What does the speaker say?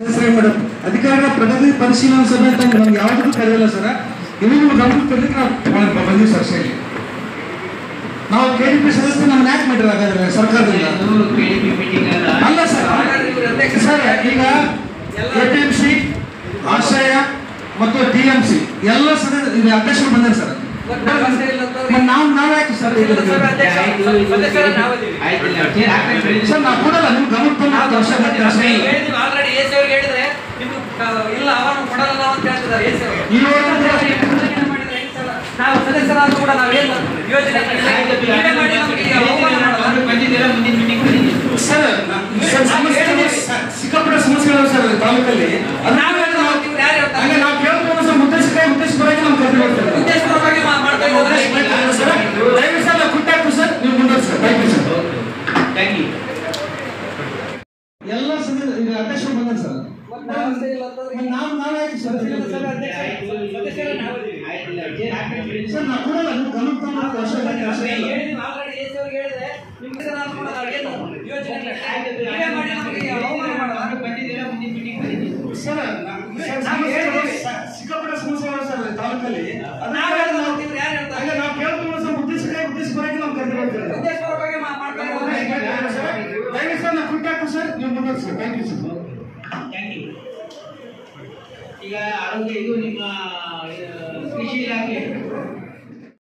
Madam ಅಧಿಕಾರಿಗಳ ಪ್ರಗತಿ ಪರಿಶೀಲನಾ ಸಭೆ ಅಂತ ನಮ್ಗೆ ಯಾವುದಕ್ಕೂ ಕರೆಯಲ್ಲ ಸರ್. ಇವಾಗ ಗಮನದಲ್ಲಿ ನಾವು ಬಂದಿವಿ ಸರ್. ಶೈಲಿ ನಾವು ಕೆಡಿಪಿ ಸದಸ್ಯ ನಮ್ಮನ್ನ ಯಾಕೆ ಮಾಡಿರ ಹಾಗಾದ್ರೆ ಸರ್ಕಾರದಿಂದ ಅಲ್ಲ ಸರ್. ಸರ್ ಈಗ ಎಪಿಎಂಸಿ ಆಶ್ರಯ ಮತ್ತು ಡಿಎಂಸಿ ಎಲ್ಲ ಸದಸ್ಯ ಅಧ್ಯಕ್ಷರು ಬಂದಾರೆ ಸರ್. ನಾವು ಯಾಕೆ ಸರ್ ಸರ್ ನಾವು ಕೊಡಲ್ಲ ನಿಮ್ಗೆ ಗಮನ ಇಲ್ಲ ಅವನು ಕೊಡಲ್ಲ ಅಂತ ಹೇಳ್ತಿದ್ದಾರೆ. ನಾವು ಸದಸ್ಯರಾದ ಕೂಡ ನಾವೇನು ಯೋಜನೆ ಸಿಕ್ಕಾಪಟ್ಟೆ ಸಮಸ್ಯೆಗಳು ಸರ್ ತಾಲೂಕಲ್ಲಿ. ನಾವು ಕೇಳ್ಕೊಂಡು ಸರ್ ಮುದ್ದೇಶ್ವರವಾಗಿ ನಾವು ಕರ್ಕೊಂಡು ಮುದ್ದೇಶ್ವರವಾಗಿ ಮಾಡ್ತಾ ಇದ್ದೀವಿ ಸರ್. ದಯವಿಟ್ಟು ಸರ್ ನಾವು ಕುಟ್ಟಾಕ್ತು ಸರ್, ನೀವು ಮುಂದುವರಿಸಿ sir. Thank you sir. Thank you. ಎಲ್ಲ ಸದಸ್ಯ ಈಗ ಅಧ್ಯಕ್ಷರು ಬಂದ ಸರ್. ಸಿಕ್ಕಾಪಟ್ಟೆ ಸಮಸ್ಯೆಗಳು ಸರ್ ತಾಲೂಕಲ್ಲಿ. ನಾವು ಕೇಳ್ಕೊಂಡು ಸರ್ ಉದ್ದೇಶಪರವಾಗಿ ನಾವು ಕರೆದಿದ್ದೇವೆ. ದಯವಿಟ್ಟು ಸರ್ ನಾವು ಕುಟ್ಟಾಕ್ತು ಸರ್, ನೀವು ಮುಂದುವರಿಸಿ. Thank you sir. Thank you. ಈಗ ಆರೋಗ್ಯ ಇದು ನಿಮ್ಮ ಕೃಷಿ ಇಲಾಖೆ